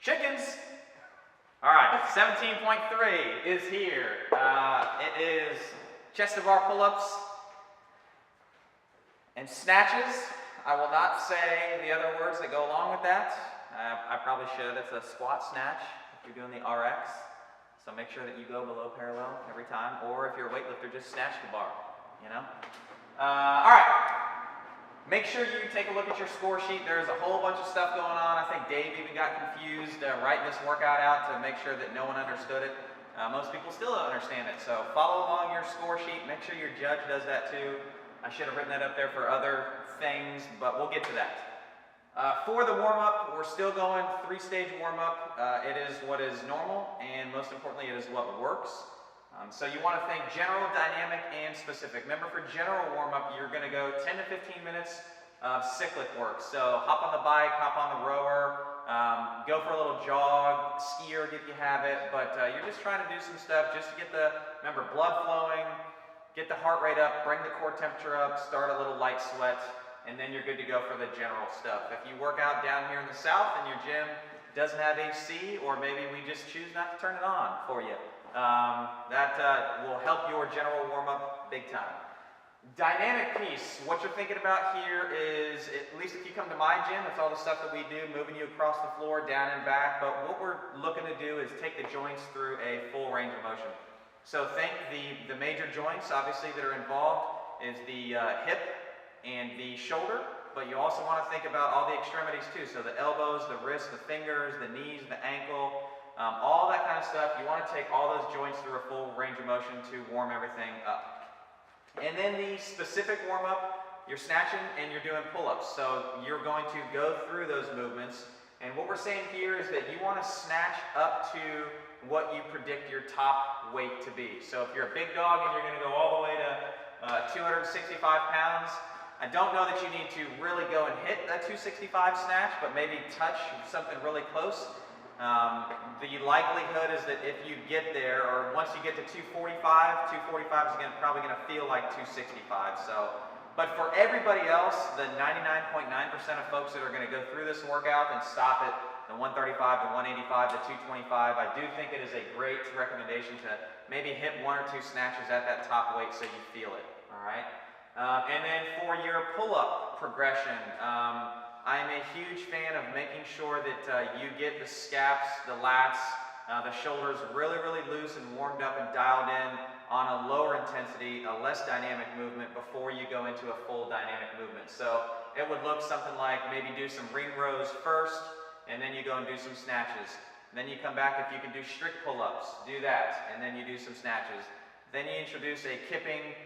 Chickens! All right, 17.3 is here. It is chest to bar pull-ups and snatches. I will not say the other words that go along with that. I probably should. It's a squat snatch if you're doing the RX. So make sure that you go below parallel every time. Or if you're a weightlifter, just snatch the bar, you know? All right. Make sure you take a look at your score sheet. There's a whole bunch of stuff going on. I think Dave even got confused writing this workout out to make sure that no one understood it. Most people still don't understand it. So follow along your score sheet. Make sure your judge does that too. I should have written that up there for other things, but we'll get to that. For the warm-up, we're still going 3-stage warm-up. It is what is normal, and most importantly, it is what works. So you want to think general, dynamic, and specific. Remember, for general warm-up, you're going to go 10 to 15 minutes of cyclic work. So hop on the bike, hop on the rower, go for a little jog, ski erg if you have it, but you're just trying to do some stuff just to get the, remember, blood flowing, get the heart rate up, bring the core temperature up, start a little light sweat, and then you're good to go for the general stuff. If you work out down here in the south and your gym doesn't have AC, or maybe we just choose not to turn it on for you, that will help your general warm-up big time. Dynamic piece, what you're thinking about here is, at least if you come to my gym, it's all the stuff that we do, moving you across the floor, down and back, but what we're looking to do is take the joints through a full range of motion. So think the major joints, obviously, that are involved is the hip and the shoulder, but you also want to think about all the extremities too, so the elbows, the wrists, the fingers, the knees, the ankle, all that kind of stuff. You want to take all those joints through a full range of motion to warm everything up. And then the specific warm-up, you're snatching and you're doing pull-ups. So you're going to go through those movements. And what we're saying here is that you want to snatch up to what you predict your top weight to be. So if you're a big dog and you're going to go all the way to 265 pounds, I don't know that you need to really go and hit that 265 snatch, but maybe touch something really close. The likelihood is that if you get there, or once you get to 245 is probably going to feel like 265. So, but for everybody else, the 99.9% of folks that are going to go through this workout and stop at the 135, the 185, the 225, I do think it is a great recommendation to maybe hit 1 or 2 snatches at that top weight so you feel it. All right. And then for your pull-up progression, I'm a huge fan of making sure that you get the scaps, the lats, the shoulders really, really loose and warmed up and dialed in on a lower intensity, a less dynamic movement before you go into a full dynamic movement. So it would look something like maybe do some ring rows first, and then you go and do some snatches. Then you come back, if you can do strict pull-ups, do that, and then you do some snatches. Then you introduce a kipping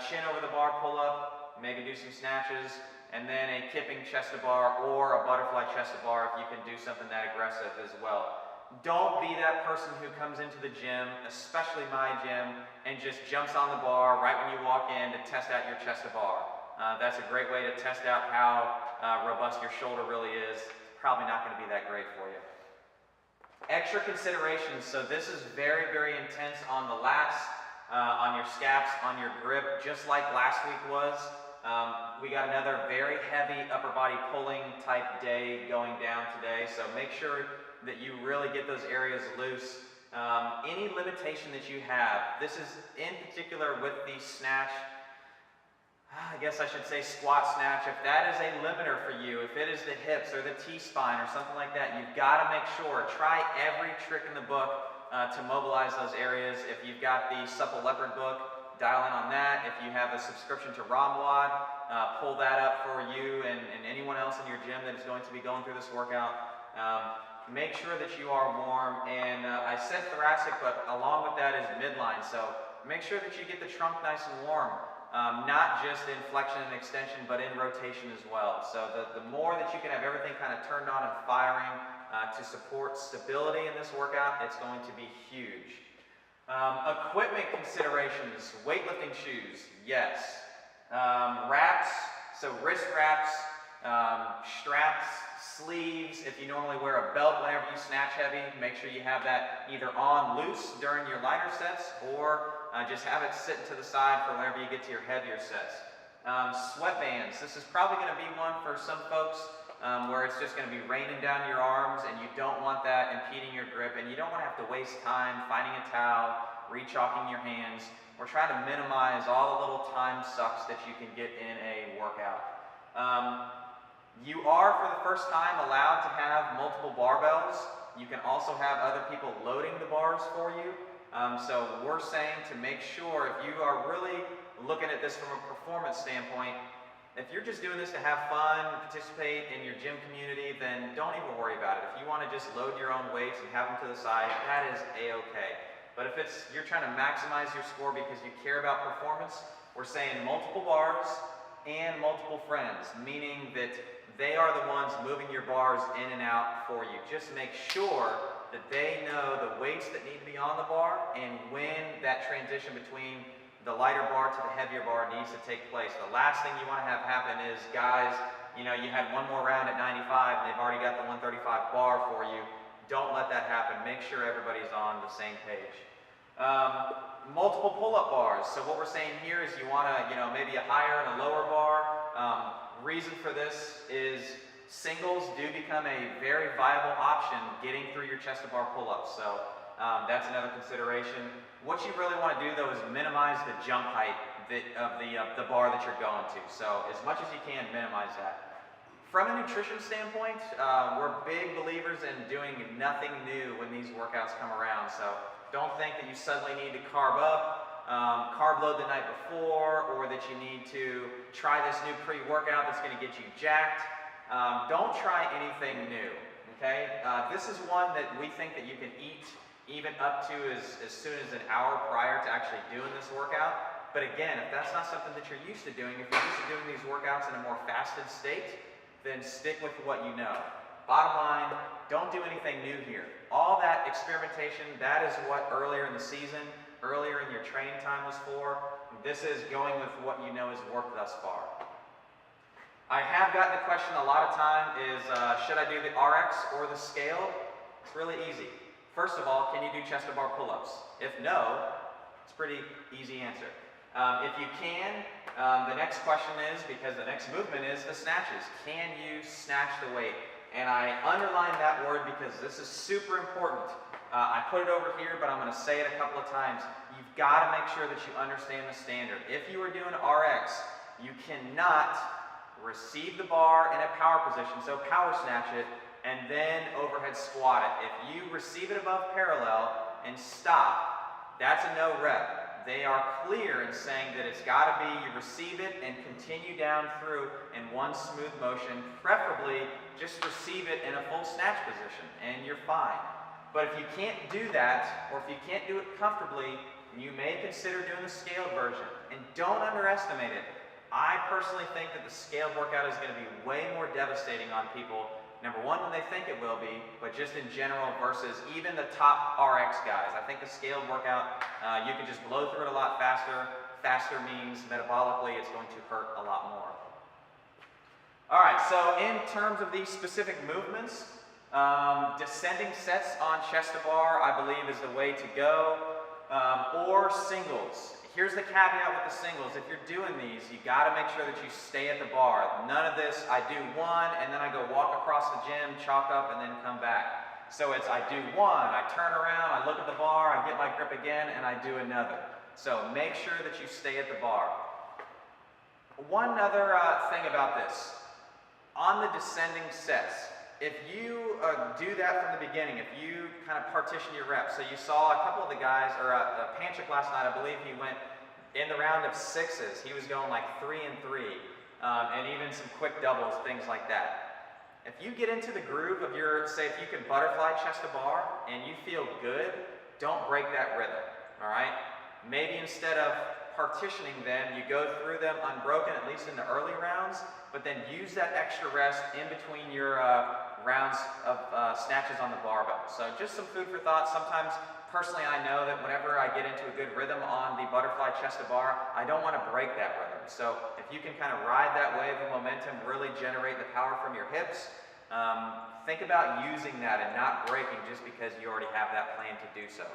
chin over the bar pull-up, maybe do some snatches, and then a kipping chest to bar or a butterfly chest to bar if you can do something that aggressive as well. Don't be that person who comes into the gym, especially my gym, and just jumps on the bar right when you walk in to test out your chest to bar. That's a great way to test out how robust your shoulder really is. Probably not going to be that great for you. Extra considerations. So this is very, very intense on the lats, on your scaps, on your grip, just like last week was. We got another very heavy upper body pulling type day going down today, so make sure that you really get those areas loose. Any limitation that you have, this is in particular with the snatch, I guess I should say squat snatch, if that is a limiter for you, if it is the hips or the T-spine or something like that, you've got to make sure, try every trick in the book to mobilize those areas. If you've got the Supple Leopard book, dial in on that. If you have a subscription to ROMWOD, pull that up for you and anyone else in your gym that is going to be going through this workout. Make sure that you are warm, and I said thoracic, but along with that is midline, so make sure that you get the trunk nice and warm, not just in flexion and extension, but in rotation as well. So the more that you can have everything kind of turned on and firing to support stability in this workout, it's going to be huge. Equipment considerations, weightlifting shoes, yes. Wraps, so wrist wraps, straps, sleeves. If you normally wear a belt whenever you snatch heavy, make sure you have that either on loose during your lighter sets or just have it sitting to the side for whenever you get to your heavier sets. Sweatbands, this is probably going to be one for some folks where it's just going to be raining down your arms, and you don't want that impeding your grip, and you don't want to have to waste time finding a towel, re-chalking your hands. We're trying to minimize all the little time sucks that you can get in a workout. You are, for the first time, allowed to have multiple barbells. You can also have other people loading the bars for you. So we're saying to make sure, if you are really looking at this from a performance standpoint, if you're just doing this to have fun, participate in your gym community, then don't even worry about it. If you want to just load your own weights and have them to the side, that is a-okay. But if you're trying to maximize your score because you care about performance, we're saying multiple bars and multiple friends, meaning that they are the ones moving your bars in and out for you. Just make sure that they know the weights that need to be on the bar and when that transition between the lighter bar to the heavier bar needs to take place. The last thing you want to have happen is, guys, you had one more round at 95 and they've already got the 135 bar for you. Don't let that happen. Make sure everybody's on the same page. Multiple pull-up bars. So what we're saying here is you want to, maybe a higher and a lower bar. Reason for this is singles do become a very viable option getting through your chest-to-bar pull-ups. So that's another consideration. What you really want to do, though, is minimize the jump height of the bar that you're going to. So as much as you can, minimize that. From a nutrition standpoint, we're big believers in doing nothing new when these workouts come around. So don't think that you suddenly need to carb up, carb load the night before, or that you need to try this new pre-workout that's going to get you jacked. Don't try anything new, okay? This is one that we think that you can eat even up to as soon as an hour prior to actually doing this workout. But again, if that's not something that you're used to doing, if you're used to doing these workouts in a more fasted state, then stick with what you know. Bottom line, don't do anything new here. All that experimentation, that is what earlier in the season, earlier in your training time was for. This is going with what you know has worked thus far. I have gotten the question a lot of time is, should I do the RX or the scale? It's really easy. First of all, can you do chest-to-bar pull-ups? If no, it's a pretty easy answer. If you can, the next question is, because the next movement is the snatches. Can you snatch the weight? And I underline that word because this is super important. I put it over here, but I'm going to say it a couple of times. You've got to make sure that you understand the standard. If you are doing RX, you cannot receive the bar in a power position, so power snatch it, and then overhead squat it. If you receive it above parallel and stop, that's a no rep. They are clear in saying that it's got to be you receive it and continue down through in one smooth motion, preferably just receive it in a full snatch position, and you're fine. But if you can't do that, or if you can't do it comfortably, you may consider doing the scaled version. And don't underestimate it. I personally think that the scaled workout is going to be way more devastating on people, number one, than they think it will be, but just in general versus even the top RX guys. I think the scaled workout, you can just blow through it a lot faster. Faster means metabolically it's going to hurt a lot more. All right, so in terms of these specific movements, descending sets on chest to bar, I believe, is the way to go, or singles. Here's the caveat with the singles. If you're doing these, you got to make sure that you stay at the bar. None of this, I do one, and then I go walk across the gym, chalk up, and then come back. So it's I do one, I turn around, I look at the bar, I get my grip again, and I do another. So make sure that you stay at the bar. One other thing about this. On the descending sets, if you do that from the beginning, if you kind of partition your reps, so you saw a couple of the guys, or Panchik last night, I believe he went in the round of sixes. He was going like 3 and 3, and even some quick doubles, things like that. If you get into the groove of your, say if you can butterfly chest to bar and you feel good, don't break that rhythm, all right? Maybe instead of partitioning them, you go through them unbroken, at least in the early rounds, but then use that extra rest in between your rounds of snatches on the barbell. So just some food for thought. Sometimes, personally, I know that whenever I get into a good rhythm on the butterfly chest to bar, I don't want to break that rhythm. So if you can kind of ride that wave of momentum, really generate the power from your hips, think about using that and not breaking just because you already have that plan to do so.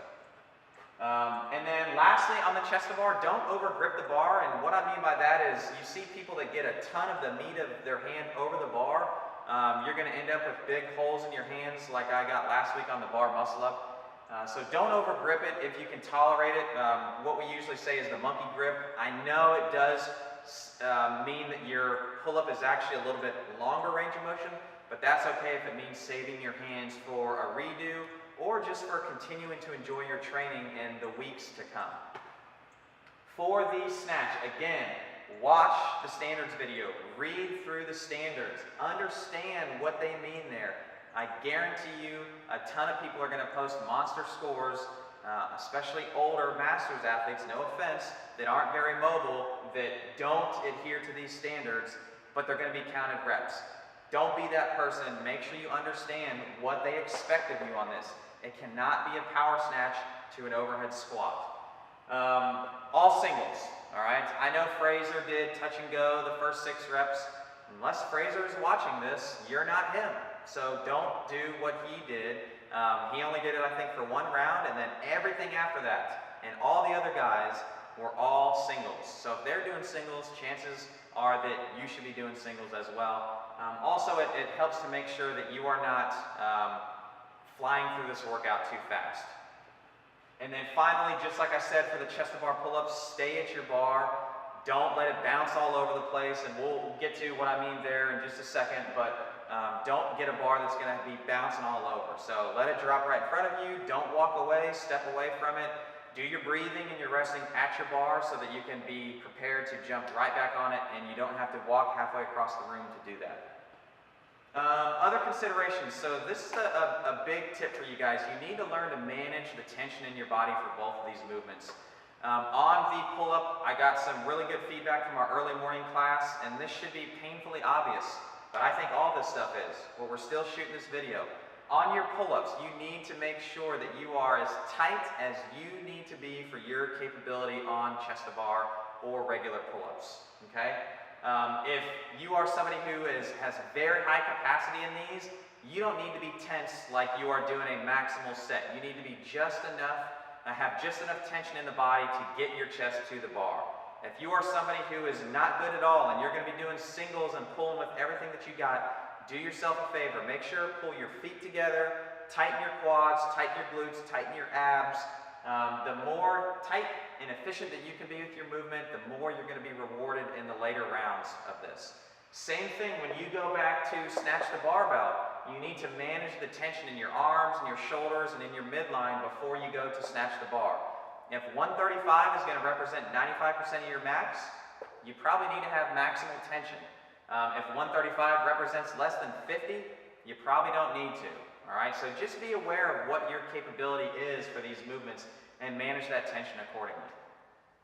And then lastly, on the chest to bar, don't over grip the bar. And what I mean by that is you see people that get a ton of the meat of their hand over the bar. you're going to end up with big holes in your hands like I got last week on the bar muscle up. So don't over grip it if you can tolerate it. What we usually say is the monkey grip. I know it does mean that your pull-up is actually a little bit longer range of motion, but that's okay if it means saving your hands for a redo or just for continuing to enjoy your training in the weeks to come. For the snatch, again, watch the standards video, read through the standards, understand what they mean there. I guarantee you a ton of people are going to post monster scores, especially older masters athletes, no offense, that aren't very mobile, that don't adhere to these standards, but they're going to be counted reps. Don't be that person. Make sure you understand what they expect of you on this. It cannot be a power snatch to an overhead squat. All singles, all right? I know Fraser did touch and go the first 6 reps. Unless Fraser is watching this, you're not him. So don't do what he did. He only did it, I think, for 1 round, and then everything after that. And all the other guys were all singles. So if they're doing singles, chances are that you should be doing singles as well. Also, it helps to make sure that you are not flying through this workout too fast. And then finally, just like I said for the chest to bar pull-ups, stay at your bar. Don't let it bounce all over the place, and we'll get to what I mean there in just a second, but don't get a bar that's going to be bouncing all over. So let it drop right in front of you. Don't walk away, step away from it. Do your breathing and your resting at your bar so that you can be prepared to jump right back on it, and you don't have to walk halfway across the room to do that. Other considerations. So this is a big tip for you guys. You need to learn to manage the tension in your body for both of these movements. On the pull-up, I got some really good feedback from our early morning class, and this should be painfully obvious, but I think all this stuff is, but we're still shooting this video. On your pull-ups, you need to make sure that you are as tight as you need to be for your capability on chest to bar or regular pull-ups, okay? If you are somebody who has very high capacity in these, you don't need to be tense like you are doing a maximal set. You need to be just enough, have just enough tension in the body to get your chest to the bar. If you are somebody who is not good at all and you're going to be doing singles and pulling with everything that you got, do yourself a favor. Make sure to pull your feet together, tighten your quads, tighten your glutes, tighten your abs. The more tight and efficient that you can be with your movement, the more you're going to be rewarded in the later rounds of this. Same thing when you go back to snatch the barbell. You need to manage the tension in your arms and your shoulders and in your midline before you go to snatch the bar. If 135 is going to represent 95% of your max, you probably need to have maximal tension. If 135 represents less than 50, you probably don't need to. All right, so just be aware of what your capability is for these movements and manage that tension accordingly.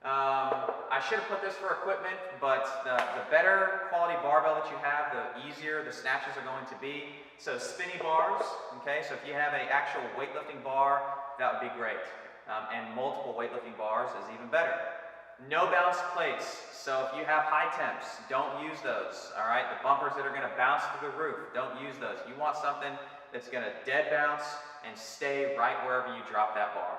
I should have put this for equipment, but the better quality barbell that you have, the easier the snatches are going to be. So spinny bars, okay, so if you have an actual weightlifting bar, that would be great. And multiple weightlifting bars is even better. No bounce plates, so if you have high temps, don't use those, all right? The bumpers that are going to bounce through the roof, don't use those. You want something that's going to dead bounce and stay right wherever you drop that bar.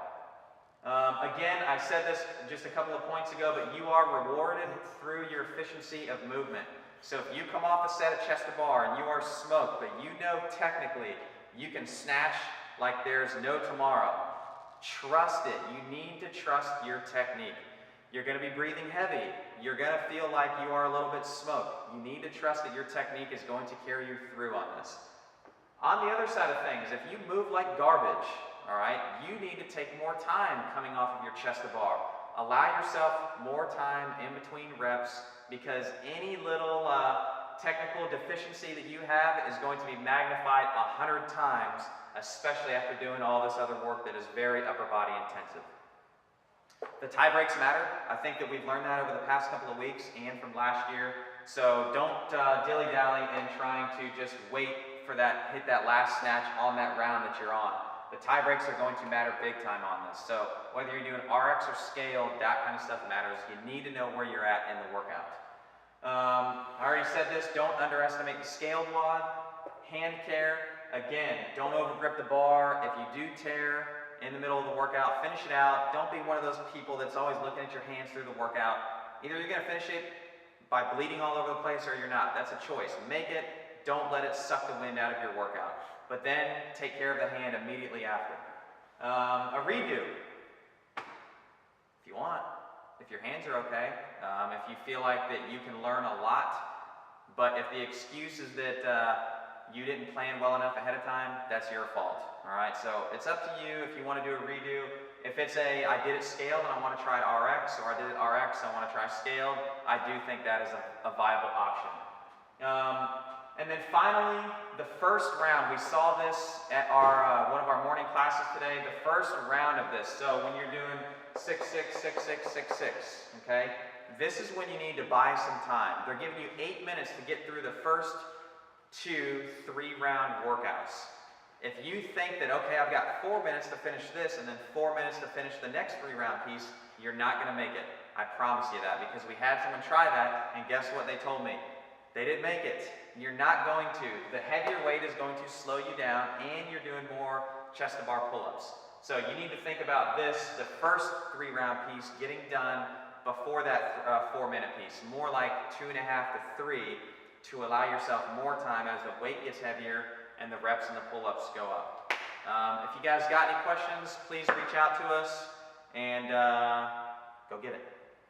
Again, I said this just a couple of points ago, but you are rewarded through your efficiency of movement. So if you come off a set of chest to bar and you are smoked, but you know technically you can snatch like there's no tomorrow, trust it. You need to trust your technique. You're going to be breathing heavy. You're going to feel like you are a little bit smoked. You need to trust that your technique is going to carry you through on this. On the other side of things, if you move like garbage, all right, you need to take more time coming off of your chest to bar. Allow yourself more time in between reps because any little technical deficiency that you have is going to be magnified 100 times, especially after doing all this other work that is very upper body intensive. The tie breaks matter. I think that we've learned that over the past couple of weeks and from last year. So don't dilly-dally in trying to just wait for that, hit that last snatch on that round that you're on. The tie breaks are going to matter big time on this. So whether you're doing RX or scale, that kind of stuff matters. You need to know where you're at in the workout. I already said this, don't underestimate the scaled wad. Hand care, again, don't overgrip the bar. If you do tear in the middle of the workout, finish it out. Don't be one of those people that's always looking at your hands through the workout. Either you're going to finish it by bleeding all over the place or you're not. That's a choice. Make it, don't let it suck the wind out of your workout. But then take care of the hand immediately after. A redo, if you want, if your hands are okay, if you feel like that you can learn a lot, but if the excuse is that you didn't plan well enough ahead of time, that's your fault. All right, so it's up to you if you want to do a redo. If it's I did it scaled and I want to try it RX, or I did it RX, I want to try scaled, I do think that is a viable option. And then finally, the first round, we saw this at our one of our morning classes today, the first round of this. So when you're doing 6, 6, 6, 6, 6, 6, okay? This is when you need to buy some time. They're giving you 8 minutes to get through the first 2 3-round workouts. If you think that, okay, I've got 4 minutes to finish this and then 4 minutes to finish the next 3-round piece, you're not going to make it. I promise you that, because we had someone try that, and guess what they told me? They didn't make it. You're not going to. The heavier weight is going to slow you down, and you're doing more chest to bar pull-ups. So you need to think about this, the first 3-round piece, getting done before that 4-minute piece. More like 2.5 to 3 to allow yourself more time as the weight gets heavier and the reps and the pull-ups go up. If you guys got any questions, please reach out to us and go get it.